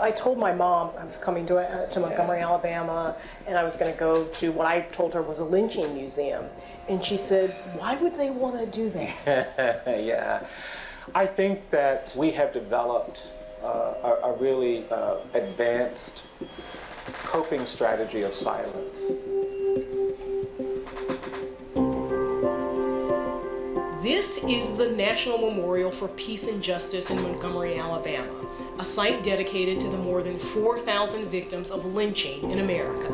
I told my mom I was coming to Montgomery, Alabama, and I was going to go to what I told her was a lynching museum. And she said, why would they want to do that? Yeah. I think that we have developed a really advanced coping strategy of silence. This is the National Memorial for Peace and Justice in Montgomery, Alabama, a site dedicated to the more than 4,000 victims of lynching in America.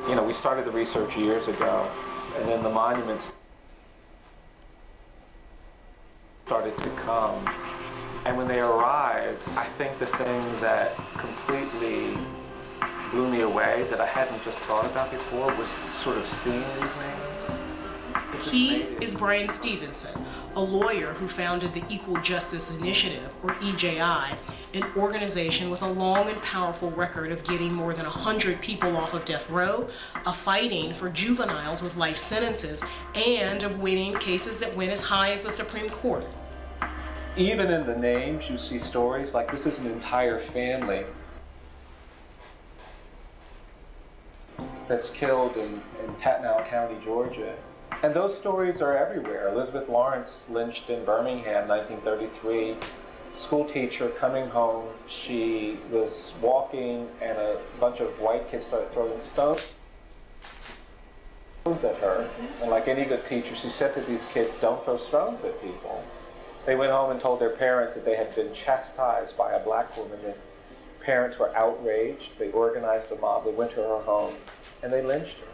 You know, we started the research years ago, and then the monuments started to come. And when they arrived, I think the thing that completely blew me away that I hadn't just thought about before was sort of seeing these names. He is Brian Stevenson, a lawyer who founded the Equal Justice Initiative, or EJI, an organization with a long and powerful record of getting more than 100 people off of death row, of fighting for juveniles with life sentences, and of winning cases that went as high as the Supreme Court. Even in the names, you see stories like this is an entire family that's killed in Tatnall County, Georgia. And those stories are everywhere. Elizabeth Lawrence lynched in Birmingham, 1933. School teacher coming home, she was walking and a bunch of white kids started throwing stones at her. And like any good teacher, she said to these kids, don't throw stones at people. They went home and told their parents that they had been chastised by a black woman. The parents were outraged. They organized a mob. They went to her home and they lynched her.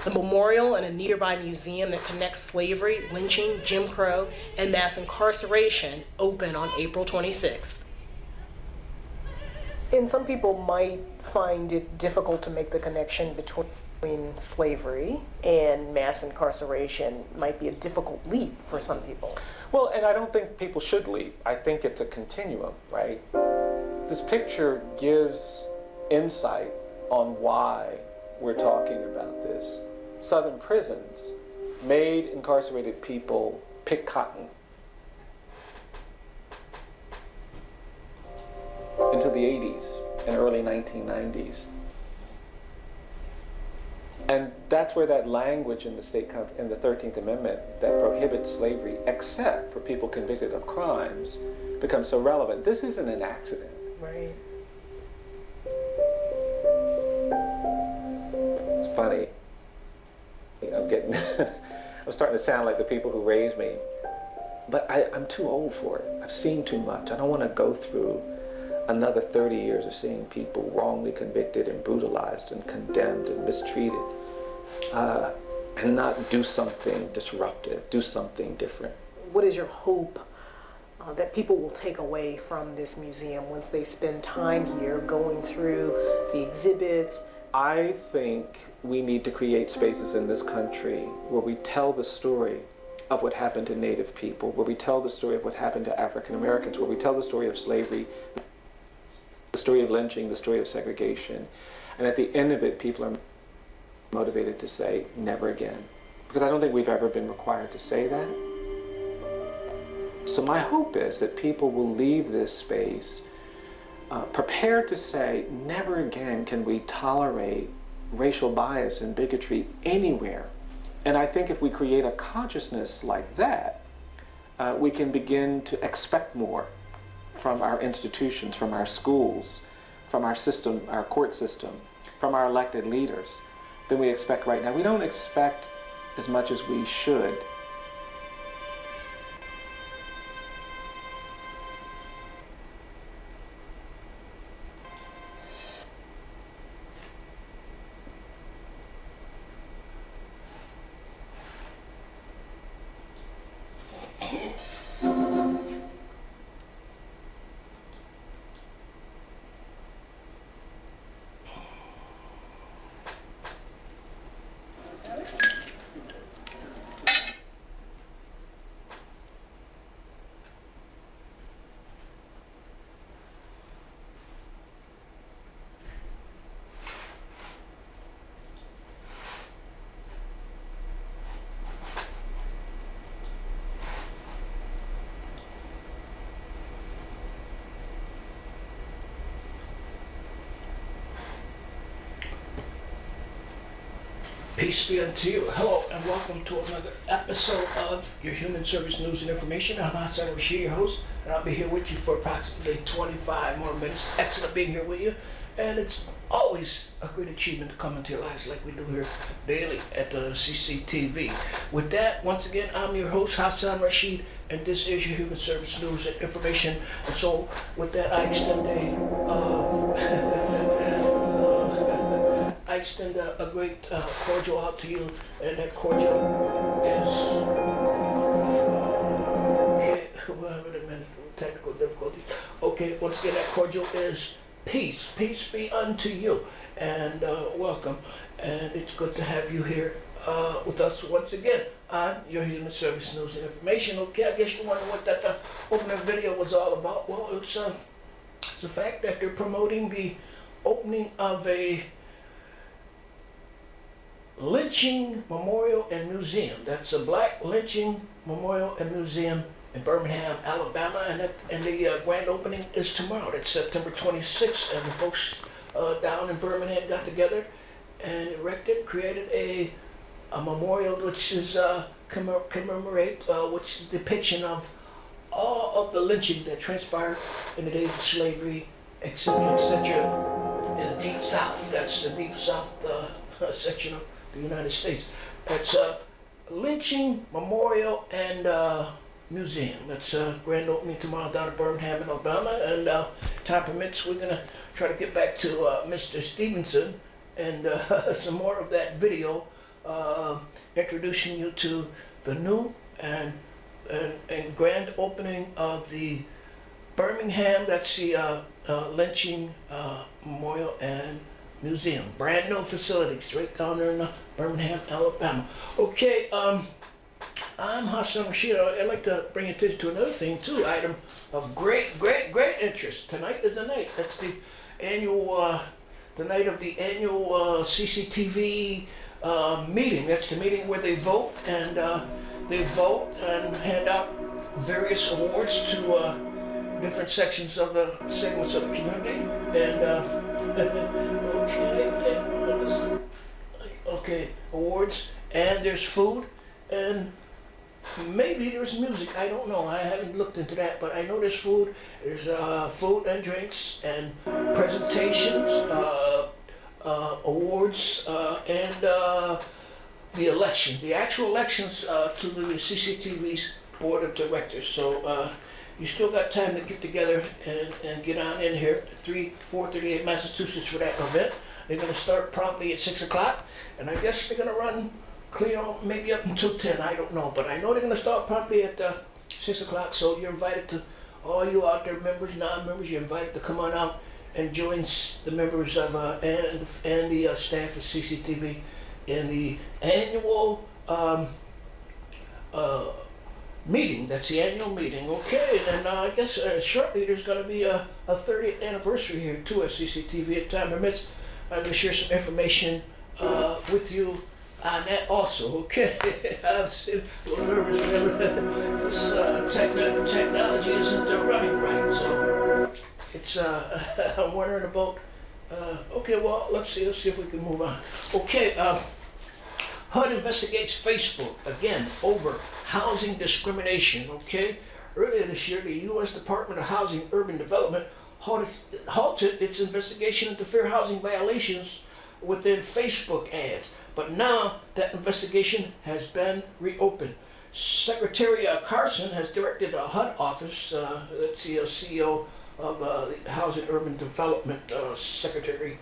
The memorial and a nearby museum that connects slavery, lynching, Jim Crow, and mass incarceration open on April 26th. And some people might find it difficult to make the connection between slavery and mass incarceration. Might be a difficult leap for some people. Well, and I don't think people should leap. I think it's a continuum, right? This picture gives insight on why we're talking about this. Southern prisons made incarcerated people pick cotton into the 80s and early 1990s. And that's where that language in the in the 13th Amendment that prohibits slavery except for people convicted of crimes becomes so relevant. This isn't an accident. Right. It's funny. I'm starting to sound like the people who raised me, but I'm too old for it. I've seen too much. I don't want to go through another 30 years of seeing people wrongly convicted and brutalized and condemned and mistreated, and not do something disruptive, do something different. What is your hope that people will take away from this museum once they spend time here going through the exhibits? I think we need to create spaces in this country where we tell the story of what happened to Native people, where we tell the story of what happened to African Americans, where we tell the story of slavery, the story of lynching, the story of segregation. And at the end of it, people are motivated to say, never again. Because I don't think we've ever been required to say that. So my hope is that people will leave this space prepared to say, never again can we tolerate racial bias and bigotry anywhere. And I think if we create a consciousness like that, we can begin to expect more from our institutions, from our schools, from our system, our court system, from our elected leaders than we expect right now. We don't expect as much as we should. Peace be unto you. Hello and welcome to another episode of your Human Service News and Information. I'm Hassan Rashid, your host, and I'll be here with you for approximately 25 more minutes. Excellent being here with you, and it's always a great achievement to come into your lives like we do here daily at the CCTV. With that, once again, I'm your host, Hassan Rashid, and this is your Human Service News and Information. And so, with that, I extend a great cordial out to you, and that cordial is okay. We're having a minute of technical difficulties. Okay, once again, that cordial is peace. Peace be unto you, and welcome. And it's good to have you here with us once again on your Human Service News and Information. Okay, I guess you wonder what that opening video was all about. Well, it's the fact that they're promoting the opening of a lynching memorial and museum. That's a black lynching memorial and museum in Birmingham, Alabama, and the grand opening is tomorrow. That's September 26th, and the folks down in Birmingham got together and created a memorial which is commemorate which is a depiction of all of the lynching that transpired in the days of slavery, etc., etc. in the Deep South. That's the Deep South section of the United States. It's a lynching memorial and museum. That's grand opening tomorrow down in Birmingham, Alabama, and time permits, we're gonna try to get back to Mr. Stevenson and some more of that video introducing you to the new and grand opening of the Birmingham. That's the lynching memorial and museum, brand new facilities right down there in Birmingham, Alabama. Okay, I'm Hassan Rashid. I'd like to bring attention to another thing too, item of great interest. Tonight is the night. That's the annual, the night of the annual CCTV meeting. That's the meeting where they vote and hand out various awards to different sections of the segments of the community. And okay, awards, and there's food, and maybe there's music. I don't know. I haven't looked into that, but I know there's food. There's food and drinks and presentations, awards, and the election, the actual elections to the CCTV's board of directors. So you still got time to get together and get on in here at 438 Massachusetts for that event. They're going to start promptly at 6 o'clock, and I guess they're going to run clear on maybe up until 10, I don't know. But I know they're going to start promptly at 6 o'clock, so you're invited to, all you out there members, non-members, you're invited to come on out and join the members of and the staff of CCTV in the annual meeting. That's the annual meeting. Okay, and I guess shortly there's going to be a 30th anniversary here too at CCTV at time permits. I'm going to share some information with you on that also. Okay, I'm a little nervous. This technology isn't running right, so it's I'm wondering about. Okay, well let's see if we can move on. Okay. HUD investigates Facebook again over housing discrimination. Okay, earlier this year, the U.S. Department of Housing and Urban Development halted its investigation into fair housing violations within Facebook ads. But now that investigation has been reopened. Secretary Carson has directed a HUD office, that's the CEO of the Housing and Urban Development, Secretary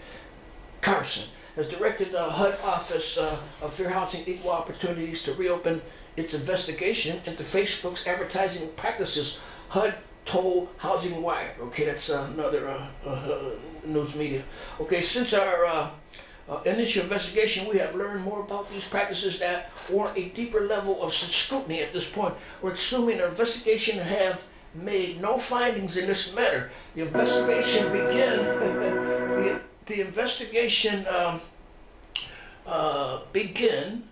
Carson, has directed the HUD Office of Fair Housing Equal Opportunities to reopen its investigation into Facebook's advertising practices. HUD told Housing Wire. Okay, that's another news media. Okay, since our initial investigation, we have learned more about these practices that warrant a deeper level of scrutiny at this point. We're assuming our investigation have made no findings in this matter. The investigation began. The investigation began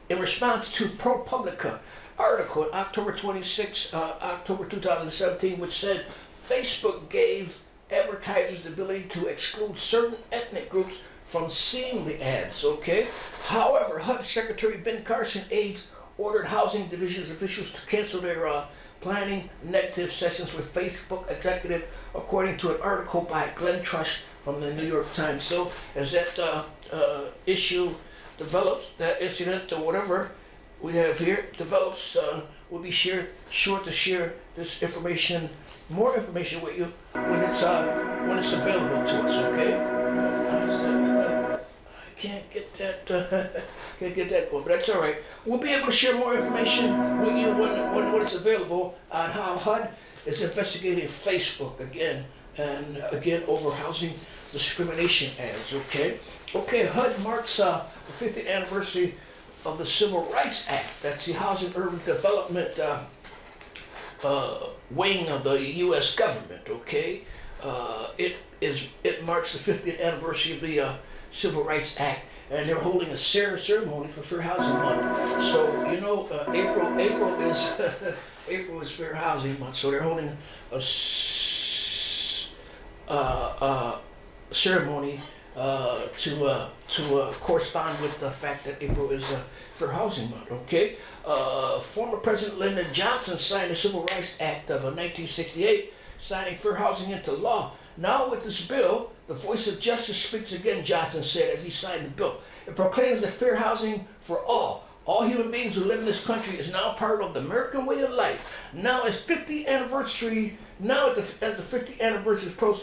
in response to ProPublica article in October 26, October 2017, which said Facebook gave advertisers the ability to exclude certain ethnic groups from seeing the ads, okay? However, HUD Secretary Ben Carson aides ordered housing divisions officials to cancel their planning negative sessions with Facebook executive, according to an article by Glenn Trush from the New York Times. So as that issue develops, that incident or whatever we have here develops, we'll be sure to share this information, more information with you when it's available to us. Okay. I can't get that going, but that's all right. We'll be able to share more information with you when it's available on how HUD is investigating Facebook again and again over housing discrimination ads. Okay. HUD marks the 50th anniversary of the Civil Rights Act. That's the Housing Urban Development wing of the U.S. government. Okay. It marks the 50th anniversary of the Civil Rights Act, and they're holding a ceremony for Fair Housing Month. So you know, April is April is Fair Housing Month. So they're holding a ceremony to correspond with the fact that April is Fair Housing Month. Okay. Former President Lyndon Johnson signed the Civil Rights Act of 1968, signing fair housing into law. Now with this bill, the voice of justice speaks again, Johnson said as he signed the bill. It proclaims that fair housing for all human beings who live in this country is now part of the American way of life. Now as the 50th anniversary approaches,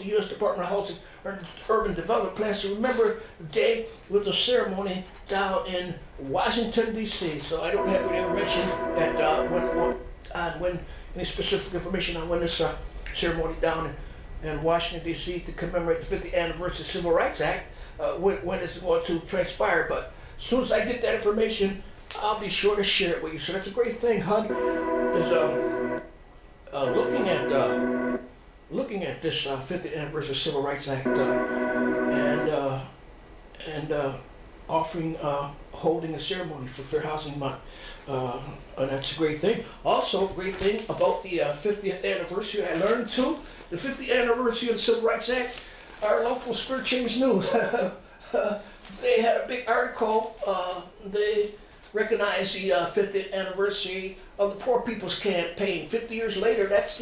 the U.S. Department of Housing and Urban Development plans to remember the day with a ceremony down in Washington, D.C. So I don't have any information that when any specific information on when this ceremony down in Washington, D.C. to commemorate the 50th anniversary of the Civil Rights Act, when it's going to transpire. But as soon as I get that information, I'll be sure to share it with you. So that's a great thing. HUD is looking at this 50th anniversary of the Civil Rights Act and holding a ceremony for Fair Housing Month. And that's a great thing. Also, a great thing about the 50th anniversary I learned too. The 50th anniversary of the Civil Rights Act, our local Spirit Change News, they had a big article. They recognized the 50th anniversary of the Poor People's Campaign. 50 years later, that's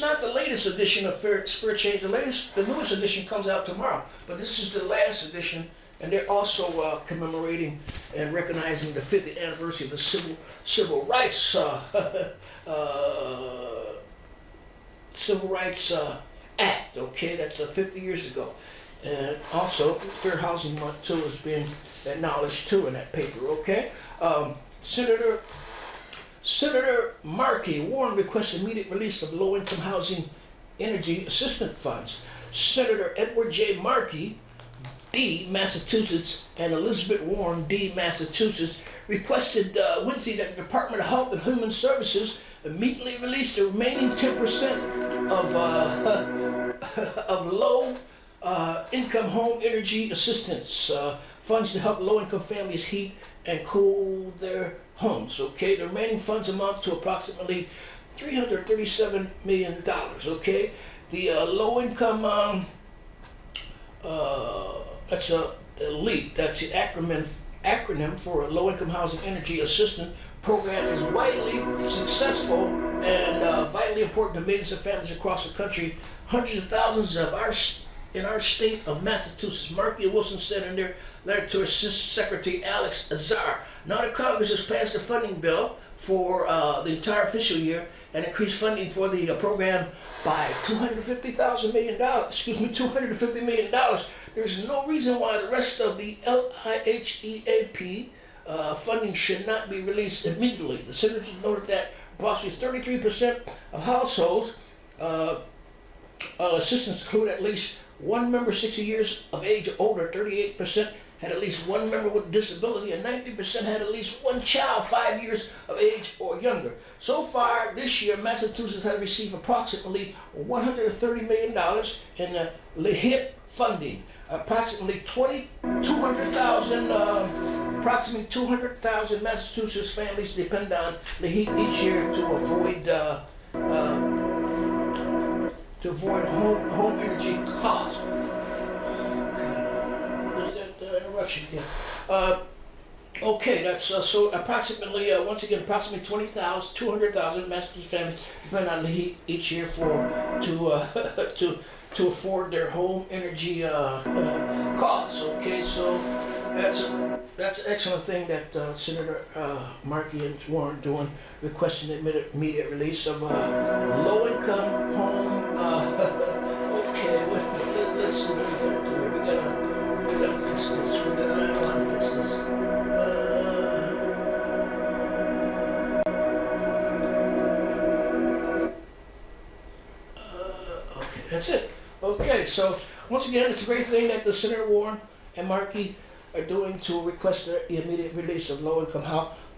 not the latest edition of Spirit Change. The newest edition comes out tomorrow, but this is the last edition, and they're also commemorating and recognizing the 50th anniversary of the Civil Rights Act. Okay, that's 50 years ago, and also Fair Housing Month too has been acknowledged too in that paper. Okay, Senator Markey, Warren requests immediate release of low-income housing energy assistance funds. Senator Edward J. Markey, D, Massachusetts, and Elizabeth Warren, D, Massachusetts, requested Wednesday that the Department of Health and Human Services immediately release the remaining 10% of low-income home energy assistance funds to help low-income families heat and cool their homes. Okay, the remaining funds amount to approximately $337 million. Okay, the low-income that's a LEAP. That's the acronym for a Low-Income Housing Energy Assistance Program. Is widely successful and vitally important to millions of families across the country. Hundreds of thousands in our state of Massachusetts. Markey and Wilson said in their letter to Assistant Secretary Alex Azar. Now the Congress has passed a funding bill for the entire fiscal year and increased funding for the program by $250 million. There's no reason why the rest of the LIHEAP funding should not be released immediately. The senators noted that approximately 33% of households assistance include at least one member 60 years of age or older, 38% had at least one member with a disability, and 90% had at least one child 5 years of age or younger. So far this year, Massachusetts has received approximately $130 million in LIHEAP funding. Approximately 200,000 Massachusetts families depend on LIHEAP each year to avoid home energy costs. There's interruption again. Okay, that's so approximately, once again, approximately 200,000 Massachusetts families depend on the heat each year to afford their home energy costs. Okay, so that's an excellent thing that Senator Markey and Warren doing, requesting the immediate release of low-income home. Okay, let's see what we gotta do here. We gotta fix this. We gotta fix this. Okay, that's it. Okay, so once again, it's a great thing that the Senator Warren and Markey are doing to request the immediate release of low-income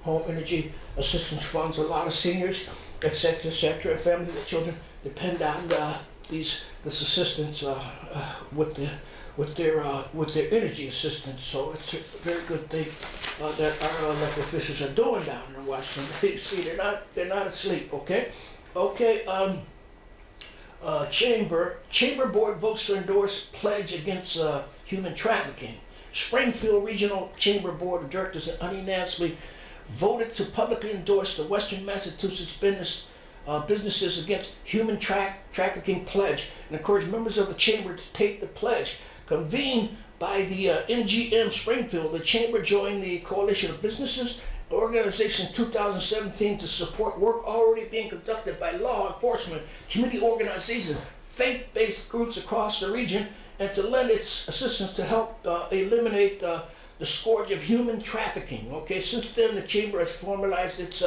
home energy assistance funds. A lot of seniors, etc., families with children depend on this assistance with their energy assistance. So it's a very good thing that our elected officials are doing down in Washington D.C. They're not asleep. Okay. Chamber board votes to endorse pledge against human trafficking. Springfield Regional Chamber Board of Directors unanimously voted to publicly endorse the Western Massachusetts businesses against human trafficking pledge and encourage members of the chamber to take the pledge. Convened by the NGM Springfield, the chamber joined the Coalition of Businesses organization in 2017 to support work already being conducted by law enforcement, community organizations, faith-based groups across the region, and to lend its assistance to help eliminate the scourge of human trafficking. Okay, since then the chamber has formalized its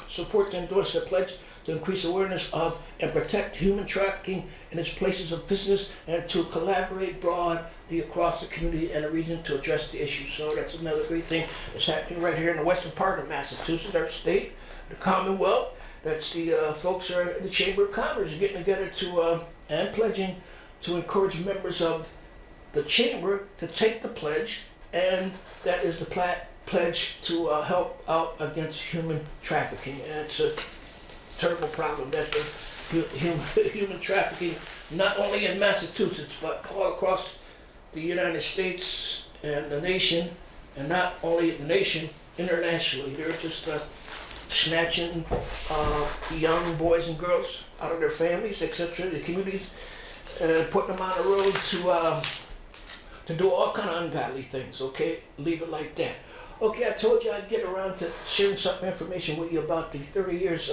support to endorse the pledge to increase awareness of and protect human trafficking in its places of business and to collaborate broadly across the community and the region to address the issue. So that's another great thing that's happening right here in the western part of Massachusetts, our state, the Commonwealth. That's the folks are the Chamber of Commerce getting together to and pledging to encourage members of the chamber to take the pledge, and that is the pledge to help out against human trafficking. And it's a terrible problem that the human trafficking, not only in Massachusetts, but all across the United States and the nation, and not only the nation, internationally. They're just snatching young boys and girls out of their families, etc., the communities, and putting them on the road to do all kind of ungodly things. Okay, leave it like that. Okay, I told you I'd get around to sharing some information with you about the 30 years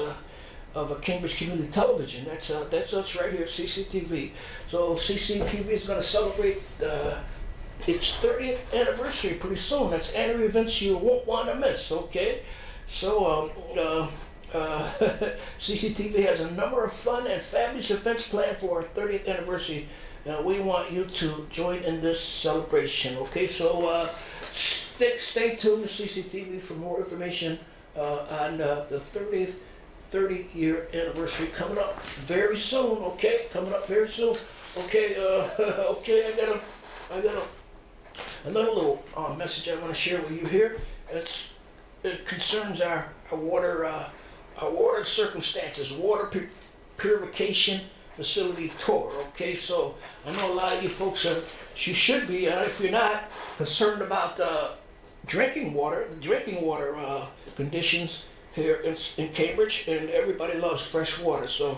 of Cambridge Community Television. That's us right here at CCTV. So CCTV is going to celebrate its 30th anniversary pretty soon. That's annual events you won't want to miss. Okay, so CCTV has a number of fun and fabulous events planned for our 30th anniversary. We want you to join in this celebration. Okay, so stay tuned to CCTV for more information on the 30-year anniversary coming up very soon. Okay, coming up very soon. Okay, okay. I got another little message I want to share with you here. It concerns our water circumstances, water purification facility tour. Okay, so I know a lot of you folks you should be, if you're not, concerned about drinking water conditions here in Cambridge, and everybody loves fresh water. So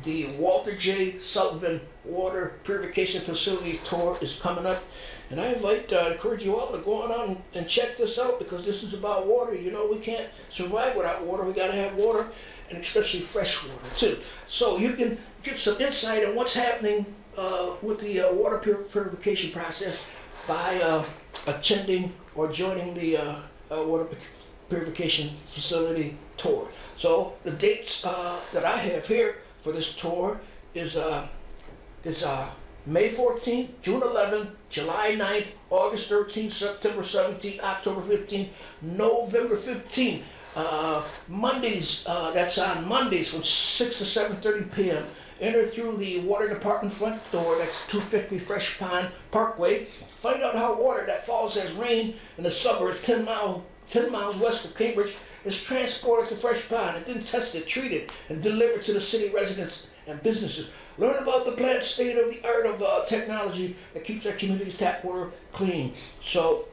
the Walter J. Sullivan Water Purification Facility Tour is coming up, and I encourage you all to go on and check this out, because this is about water. You know, we can't survive without water. We got to have water, and especially fresh water too. So you can get some insight on what's happening with the water purification process by attending or joining the water purification facility tour. So the dates that I have here for this tour is May 14th, June 11th, July 9th, August 13th, September 17th, October 15th, November 15th. Mondays, that's on Mondays from 6 to 7:30 p.m. Enter through the water department front door, that's 250 Fresh Pond Parkway. Find out how water that falls as rain in the suburbs 10 miles west of Cambridge is transported to Fresh Pond and then tested, treated, and delivered to the city residents and businesses. Learn about the plant state of the art of technology that keeps our community's tap water clean. So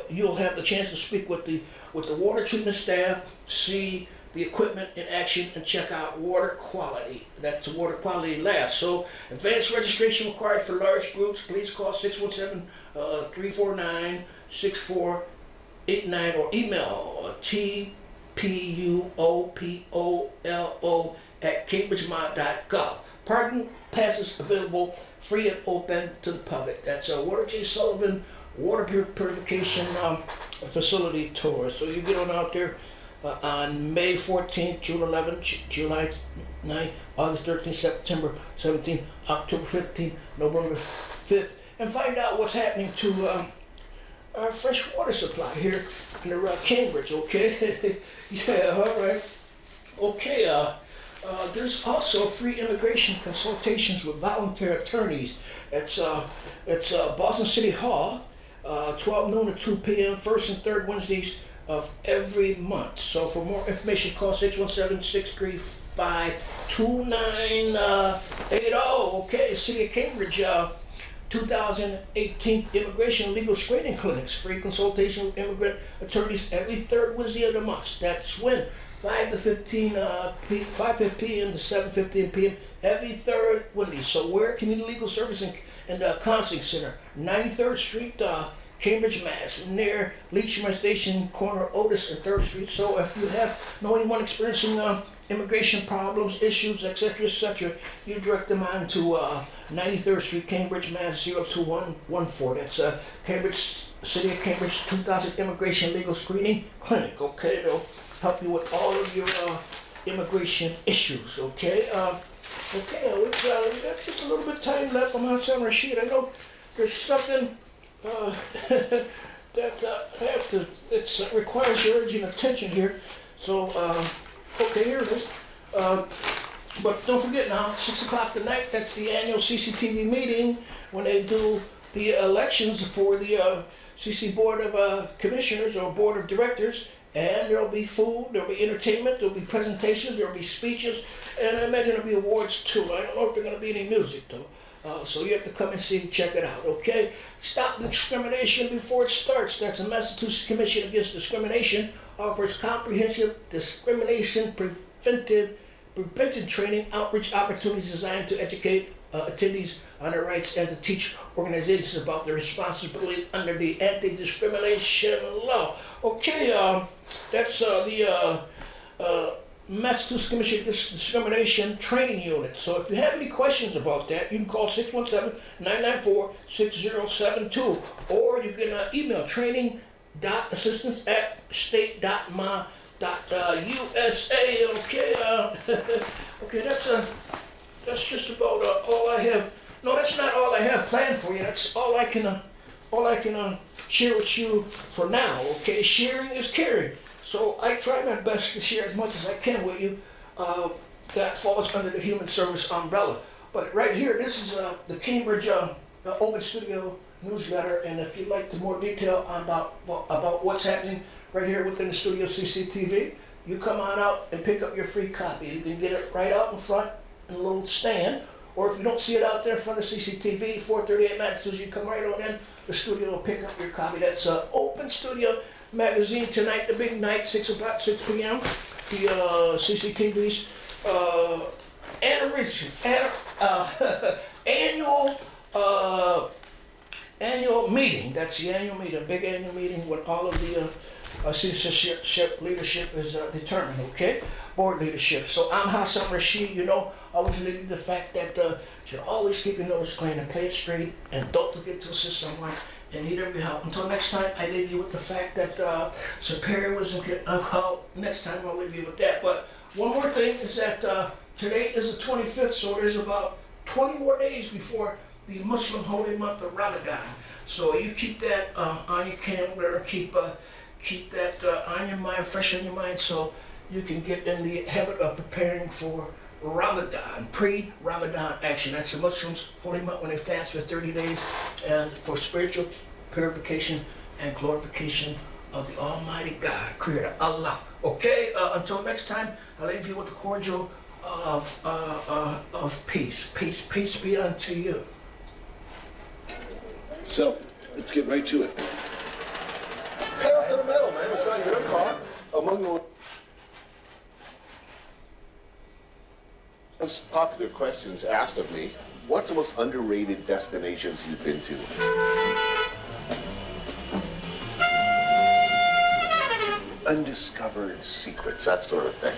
you'll have the chance to speak with the water treatment staff, see the equipment in action, and check out water quality. That's the water quality lab. So advanced registration required for large groups. Please call 617-349-6489 or email tpuopolo@cambridgemont.gov. Parking passes available, free and open to the public. That's a Water J. Sullivan Water Purification Facility Tour. So you get on out there on May 14th, June 11th, July 9th, August 13th, September 17th, October 15th, November 5th, and find out what's happening to our fresh water supply here in Cambridge, okay? Yeah, all right. Okay, there's also free immigration consultations with volunteer attorneys. It's Boston City Hall, 12 noon to 2 p.m., first and third Wednesdays of every month. So for more information, call 617-635-2980. Okay, City of Cambridge, 2018 Immigration Legal Screening Clinics. Free consultation with immigrant attorneys every third Wednesday of the month. That's when 5 to 15 p.m. to 7:15 p.m. every third Wednesday. So where Community Legal Service and Counseling Center, 93rd Street, Cambridge, Mass, near Leachman Station, corner Otis and 3rd Street. So if you know anyone experiencing immigration problems, issues, etc., you direct them on to 93rd Street, Cambridge, Mass, 02114. That's Cambridge, City of Cambridge 2000 Immigration Legal Screening Clinic. Okay, they'll help you with all of your immigration issues. Okay, okay, we got just a little bit of time left on Hassan Rashid. I know there's something that requires your urgent attention here. So, okay, here it is. But don't forget now, 6 o'clock tonight, that's the annual CCTV meeting when they do the elections for the CC Board of Commissioners or Board of Directors. And there'll be food, there'll be entertainment, there'll be presentations, there'll be speeches, and I imagine there'll be awards too. I don't know if there's going to be any music though. So you have to come and see and check it out, okay? Stop discrimination before it starts. That's the Massachusetts Commission Against Discrimination offers comprehensive discrimination prevention training outreach opportunities designed to educate attendees on their rights and to teach organizations about their responsibility under the anti-discrimination law. Okay, that's the Massachusetts Commission Against Discrimination Training Unit. So if you have any questions about that, you can call 617-994-6072, or you can email training.assistance@state.ma.usa. Okay, okay, that's just about all I have. No, that's not all I have planned for you. That's all I can share with you for now. Okay, sharing is caring. So I try my best to share as much as I can with you. That falls under the human service umbrella. But right here, this is the Cambridge Open Studio newsletter. And if you'd like to more detail about what's happening right here within the studio CCTV, you come on out and pick up your free copy. You can get it right out in front in a little stand. Or if you don't see it out there in front of CCTV, 438 Massachusetts, you come right on in the studio and pick up your copy. That's Open Studio Magazine tonight, the big night, 6 o'clock, 6 p.m. The CCTV's annual meeting. That's the annual meeting, big annual meeting when all of the citizenship leadership is determined, okay? Board leadership. So I'm Hassan Rashid, you know, I always leave you the fact that you should always keep your nose clean and play it straight, and don't forget to assist someone and need every help. Until next time, I leave you with the fact that Superior was help. Next time I'll leave you with that. But one more thing is that today is the 25th, so there's about 20 more days before the Muslim holy month of Ramadan. So you keep that on your calendar, keep that on your mind, fresh on your mind, so you can get in the habit of preparing for Ramadan, pre-Ramadan action. That's the Muslims' holy month when they fast for 30 days and for spiritual purification and glorification of the Almighty God, Creator Allah. Okay, until next time, I'll leave you with a cordial of peace. Peace be unto you. So, let's get right to it. Pedal to the metal, man. It's not your car. Among the most popular questions asked of me, what's the most underrated destinations you've been to? Undiscovered secrets, that sort of thing.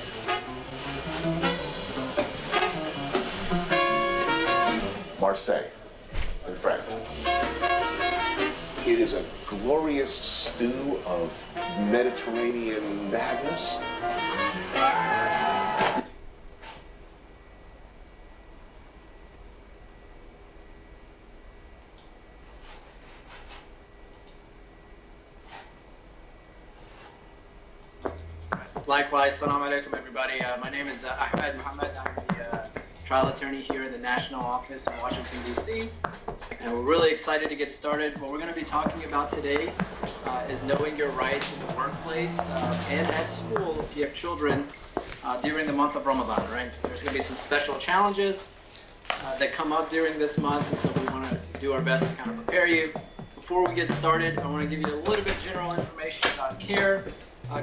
Marseille, in France. It is a glorious stew of Mediterranean madness. Likewise, Assalamu alaikum everybody. My name is Ahmed Mohammed. I'm the trial attorney here in the National Office in Washington, D.C. And we're really excited to get started. What we're going to be talking about today is knowing your rights in the workplace and at school if you have children during the month of Ramadan, right? There's going to be some special challenges that come up during this month, so we want to do our best to kind of prepare you. Before we get started, I want to give you a little bit general information about CARE.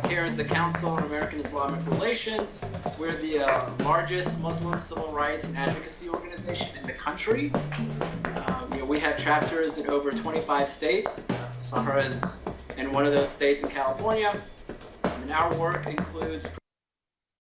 CARE is the Council on American Islamic Relations. We're the largest Muslim civil rights and advocacy organization in the country. We have chapters in over 25 states. Sahara is in one of those states in California. And our work includes